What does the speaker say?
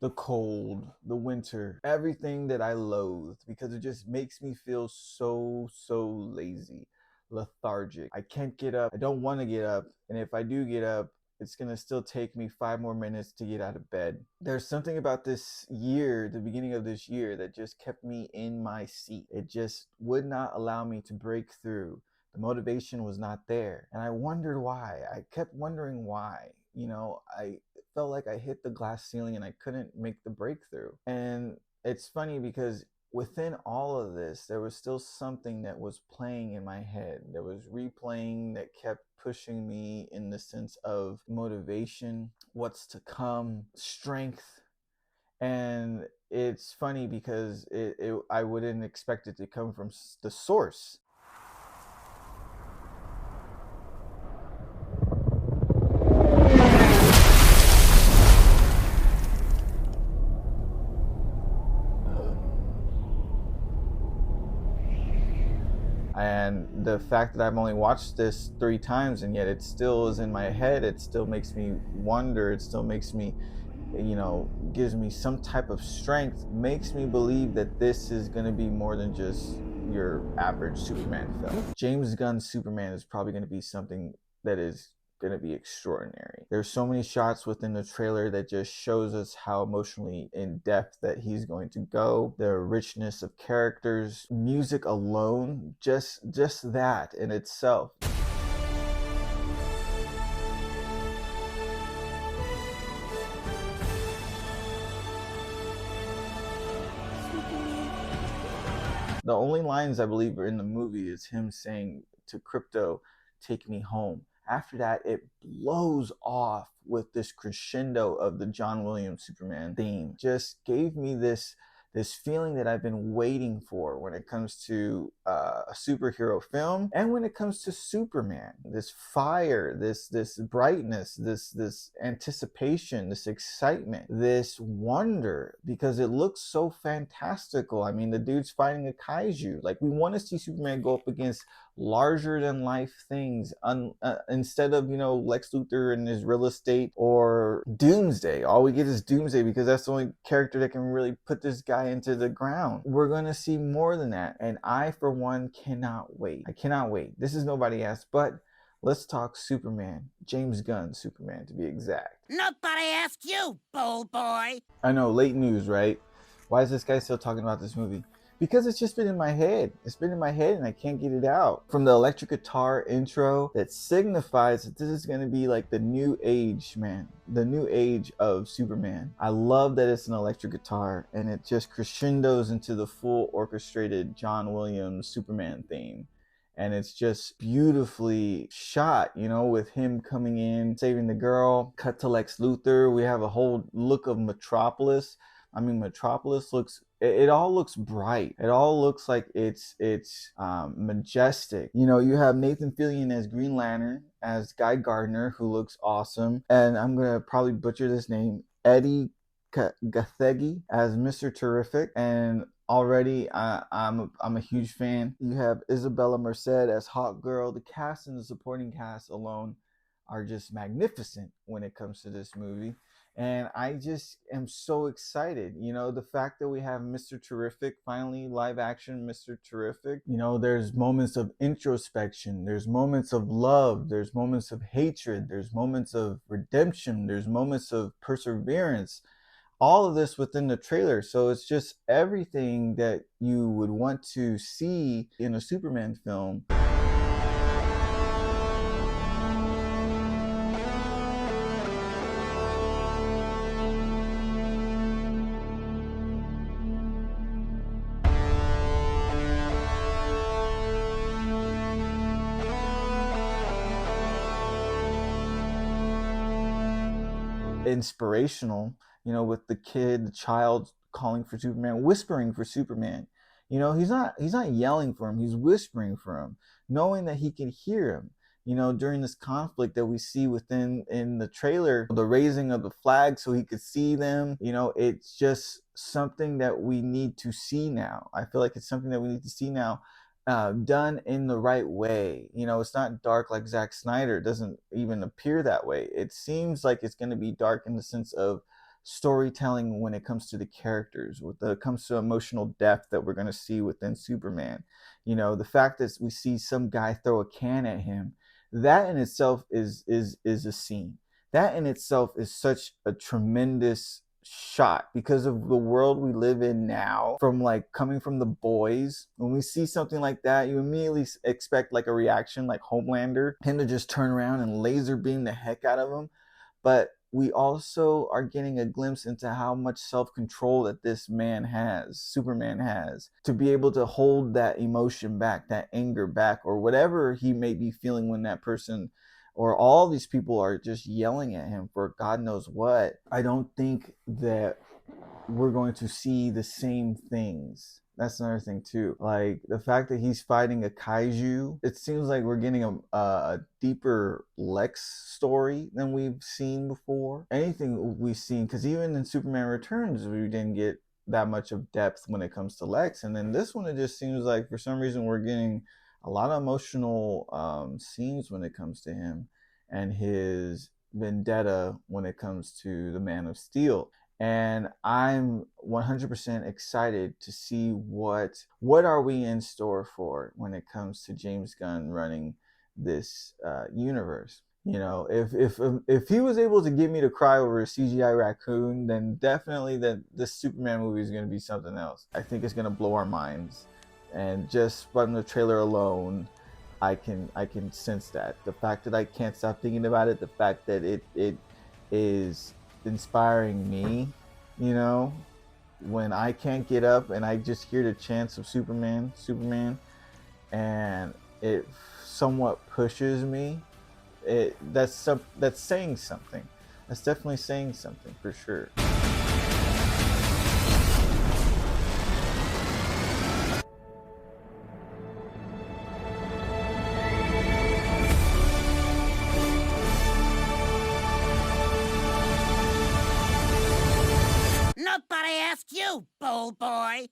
the cold, the winter, everything that I loathe, because it just makes me feel so lazy, lethargic. I can't get up. I don't want to get up. And if I do get up, it's going to still take me 5 more minutes to get out of bed. There's something about this year, the beginning of this year, that just kept me in my seat. It just would not allow me to break through. The motivation was not there. And I wondered why. I kept wondering why. I felt like I hit the glass ceiling and I couldn't make the breakthrough. And it's funny because within all of this, there was still something that was playing in my head, that was replaying, that kept pushing me in the sense of motivation, what's to come, strength. And it's funny because I wouldn't expect it to come from the source. And the fact that I've only watched this 3 times and yet it still is in my head, it still makes me wonder, it still makes me, gives me some type of strength, makes me believe that this is going to be more than just your average Superman film. James Gunn Superman is probably going to be something that is going to be extraordinary. There's so many shots within the trailer that just shows us how emotionally in depth that he's going to go, the richness of characters, music alone, just that in itself. The only lines I believe are in the movie is him saying to Crypto, "Take me home." After that, it blows off with this crescendo of the John Williams Superman theme. Just gave me this feeling that I've been waiting for when it comes to a superhero film and when it comes to Superman. This fire, this brightness, this anticipation, this excitement, this wonder, because it looks so fantastical. I mean, the dude's fighting a kaiju. Like, we want to see Superman go up against larger than life things instead of Lex Luthor and his real estate or Doomsday. All we get is Doomsday because that's the only character that can really put this guy into the ground. We're gonna see more than that, and I for one cannot wait. I cannot wait. This is Nobody Asked, but let's talk Superman. James Gunn Superman, to be exact. Nobody asked you, bold boy. I know, late news, right? Why is this guy still talking about this movie? Because it's just been in my head. It's been in my head and I can't get it out. From the electric guitar intro that signifies that this is going to be like the new age, man. The new age of Superman. I love that it's an electric guitar and it just crescendos into the full orchestrated John Williams Superman theme. And it's just beautifully shot, with him coming in, saving the girl. Cut to Lex Luthor. We have a whole look of Metropolis. I mean, Metropolis looks, it all looks bright. It all looks like it's majestic. You have Nathan Fillion as Green Lantern, as Guy Gardner, who looks awesome. And I'm going to probably butcher this name, Eddie Gathegi as Mr. Terrific. And already I'm a huge fan. You have Isabella Merced as Hawk Girl. The cast and the supporting cast alone are just magnificent when it comes to this movie. And I just am so excited. The fact that we have Mr. Terrific, finally live action Mr. Terrific. There's moments of introspection. There's moments of love. There's moments of hatred. There's moments of redemption. There's moments of perseverance. All of this within the trailer. So it's just everything that you would want to see in a Superman film. Inspirational, with the child calling for Superman, whispering for Superman. He's not yelling for him, he's whispering for him, knowing that he can hear him. During this conflict that we see in the trailer, the raising of the flag so he could see them, it's just something that we need to see now. I feel like it's something that we need to see now, done in the right way. It's not dark like Zack Snyder. It doesn't even appear that way. It seems like it's going to be dark in the sense of storytelling when it comes to the characters, when it comes to emotional depth that we're going to see within Superman. You know, the fact that we see some guy throw a can at him, that in itself is a scene. That in itself is such a tremendous shot because of the world we live in now, from like coming from the boys. When we see something like that, you immediately expect like a reaction like Homelander, him to just turn around and laser beam the heck out of him. But we also are getting a glimpse into how much self-control that this man has, Superman has, to be able to hold that emotion back, that anger back, or whatever he may be feeling when that person or all these people are just yelling at him for God knows what. I don't think that we're going to see the same things. That's another thing too. Like the fact that he's fighting a kaiju, it seems like we're getting a deeper Lex story than we've seen before. Anything we've seen, because even in Superman Returns, we didn't get that much of depth when it comes to Lex, and then this one, it just seems like for some reason we're getting a lot of emotional scenes when it comes to him and his vendetta when it comes to the Man of Steel. And I'm 100% excited to see what are we in store for when it comes to James Gunn running this universe. You know, if he was able to get me to cry over a CGI raccoon, then definitely that this Superman movie is going to be something else. I think it's going to blow our minds, and just from the trailer alone, I can sense that. The fact that I can't stop thinking about it, the fact that it is inspiring me, you know, when I can't get up and I just hear the chants of Superman, and it somewhat pushes me. That's saying something. That's definitely saying something for sure. Nobody asked you, bold boy.